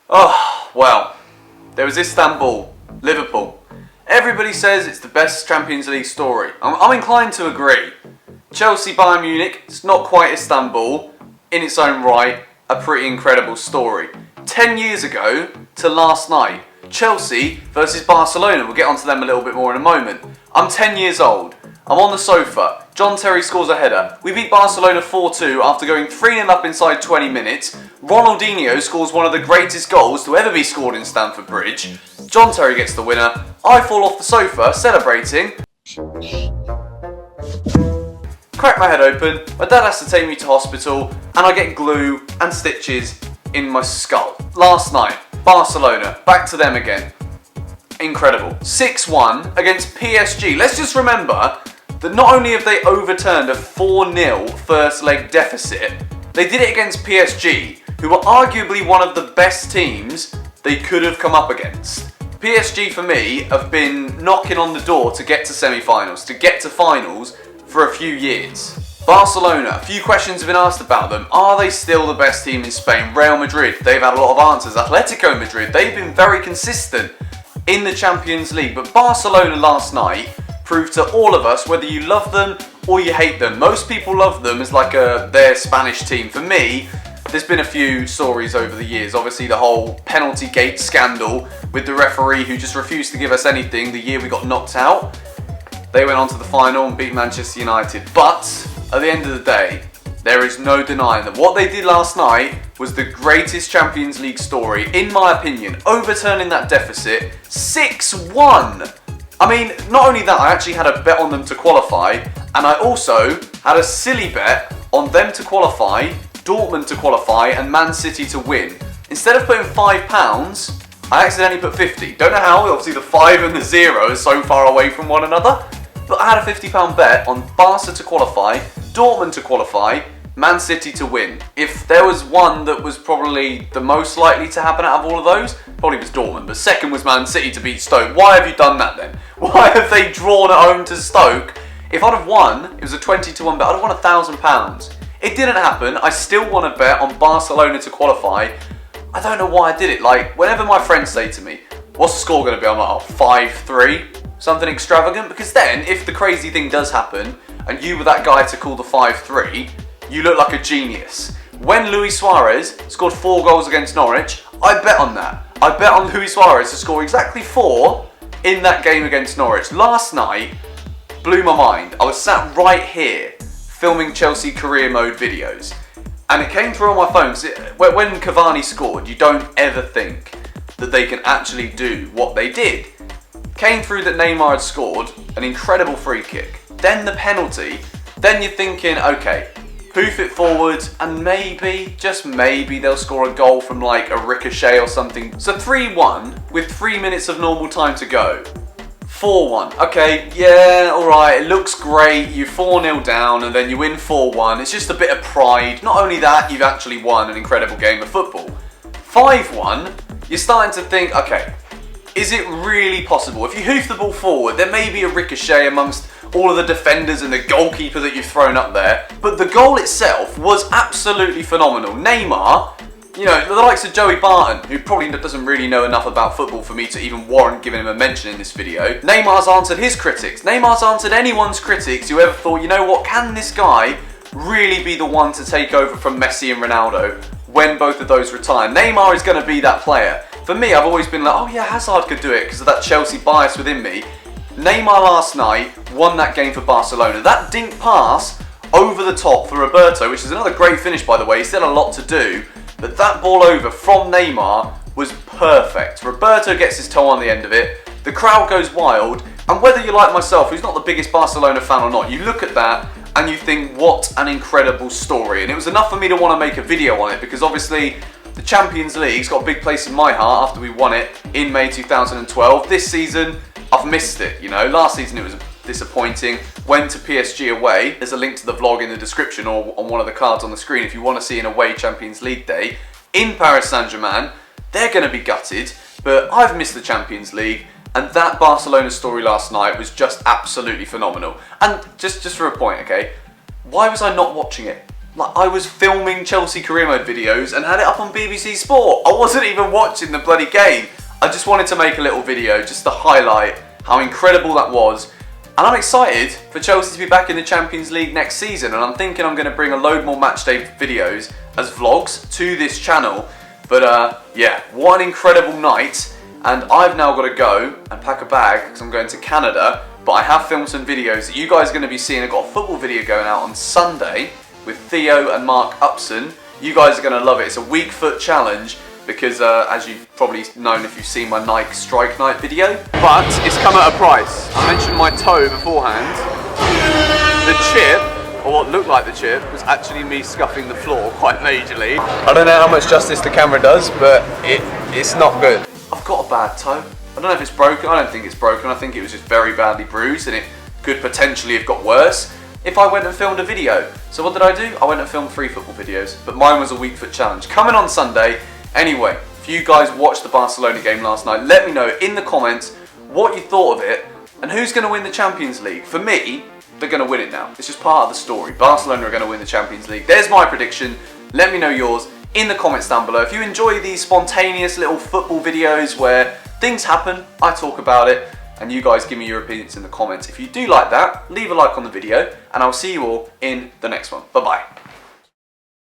Oh, well, there was Istanbul, Liverpool. Everybody says it's the best Champions League story. I'm inclined to agree. Chelsea, Bayern Munich, it's not quite Istanbul, in its own right, a pretty incredible story. 10 years ago to last night, Chelsea versus Barcelona. We'll get onto them a little bit more in a moment. I'm 10 years old. I'm on the sofa. John Terry scores a header. We beat Barcelona 4-2 after going 3-0 up inside 20 minutes. Ronaldinho scores one of the greatest goals to ever be scored in Stamford Bridge. John Terry gets the winner. I fall off the sofa, celebrating. Crack my head open. My dad has to take me to hospital, and I get glue and stitches in my skull. Last night, Barcelona, back to them again. Incredible. 6-1 against PSG. Let's just remember that not only have they overturned a 4-0 first leg deficit, they did it against PSG, who were arguably one of the best teams they could have come up against. PSG, for me, have been knocking on the door to get to semi-finals, to get to finals for a few years. Barcelona, a few questions have been asked about them. Are they still the best team in Spain? Real Madrid, they've had a lot of answers. Atletico Madrid, they've been very consistent in the Champions League. But Barcelona last night proved to all of us, whether you love them or you hate them. Most people love them as like their Spanish team. For me, there's been a few stories over the years. Obviously the whole penalty gate scandal with the referee who just refused to give us anything the year we got knocked out. They went on to the final and beat Manchester United. But at the end of the day, there is no denying that what they did last night was the greatest Champions League story, in my opinion, overturning that deficit 6-1. I mean, not only that, I actually had a bet on them to qualify, and I also had a silly bet on them to qualify, Dortmund to qualify, and Man City to win. Instead of putting £5, I accidentally put 50. Don't know how, obviously the 5 and the 0 are so far away from one another, but I had a £50 bet on Barca to qualify, Dortmund to qualify, Man City to win. If there was one that was probably the most likely to happen out of all of those, probably was Dortmund, but second was Man City to beat Stoke. Why have you done that then? Why have they drawn at home to Stoke? If I'd have won, it was a 20-1 bet, I'd have won £1,000. It didn't happen. I still want to bet on Barcelona to qualify. I don't know why I did it. Like, whenever my friends say to me, what's the score going to be? I'm like, oh, 5-3, something extravagant. Because then, if the crazy thing does happen, and you were that guy to call the 5-3, you look like a genius. When Luis Suarez scored 4 goals against Norwich, I bet on that. I bet on Luis Suarez to score exactly 4 in that game against Norwich. Last night, blew my mind. I was sat right here, filming Chelsea career mode videos. And it came through on my phone. When Cavani scored, you don't ever think that they can actually do what they did. Came through that Neymar had scored an incredible free kick. Then the penalty. Then you're thinking, okay, hoof it forward and maybe, just maybe, they'll score a goal from like a ricochet or something. So 3-1 with 3 minutes of normal time to go. 4-1. Okay, yeah, alright, it looks great. You 4-0 down and then you win 4-1. It's just a bit of pride. Not only that, you've actually won an incredible game of football. 5-1, you're starting to think, okay, is it really possible? If you hoof the ball forward, there may be a ricochet amongst all of the defenders and the goalkeeper that you've thrown up there. But the goal itself was absolutely phenomenal. Neymar, you know, the likes of Joey Barton, who probably doesn't really know enough about football for me to even warrant giving him a mention in this video. Neymar's answered his critics. Neymar's answered anyone's critics who ever thought, you know what, can this guy really be the one to take over from Messi and Ronaldo when both of those retire? Neymar is going to be that player. For me, I've always been like, oh yeah, Hazard could do it because of that Chelsea bias within me. Neymar last night won that game for Barcelona. That dink pass over the top for Roberto, which is another great finish by the way, he's still a lot to do, but that ball over from Neymar was perfect. Roberto gets his toe on the end of it, the crowd goes wild, and whether you're like myself, who's not the biggest Barcelona fan or not, you look at that and you think, what an incredible story. And it was enough for me to want to make a video on it, because obviously the Champions League's got a big place in my heart after we won it in May 2012. This season, I've missed it, you know. Last season it was disappointing. Went to PSG away. There's a link to the vlog in the description or on one of the cards on the screen if you want to see an away Champions League day. In Paris Saint-Germain, they're going to be gutted, but I've missed the Champions League, and that Barcelona story last night was just absolutely phenomenal. And just for a point, okay, why was I not watching it? Like, I was filming Chelsea career mode videos and had it up on BBC Sport. I wasn't even watching the bloody game. I just wanted to make a little video just to highlight how incredible that was. And I'm excited for Chelsea to be back in the Champions League next season, and I'm thinking I'm going to bring a load more matchday videos as vlogs to this channel. But yeah, what an incredible night. And I've now got to go and pack a bag because I'm going to Canada. But I have filmed some videos that you guys are going to be seeing. I've got a football video going out on Sunday with Theo and Mark Upson. You guys are going to love it. It's a weak foot challenge because as you've probably known if you've seen my Nike Strike Night video. But it's come at a price. I mentioned my toe beforehand. The chip, or what looked like the chip, was actually me scuffing the floor quite majorly. I don't know how much justice the camera does, but it's not good. I've got a bad toe. I don't know if it's broken. I don't think it's broken. I think it was just very badly bruised and it could potentially have got worse if I went and filmed a video. So what did I do? I went and filmed 3 football videos, but mine was a weak foot challenge. Coming on Sunday. Anyway, if you guys watched the Barcelona game last night, let me know in the comments what you thought of it and who's going to win the Champions League. For me, they're going to win it now. It's just part of the story. Barcelona are going to win the Champions League. There's my prediction. Let me know yours in the comments down below. If you enjoy these spontaneous little football videos where things happen, I talk about it, and you guys give me your opinions in the comments. If you do like that, leave a like on the video, and I'll see you all in the next one. Bye-bye.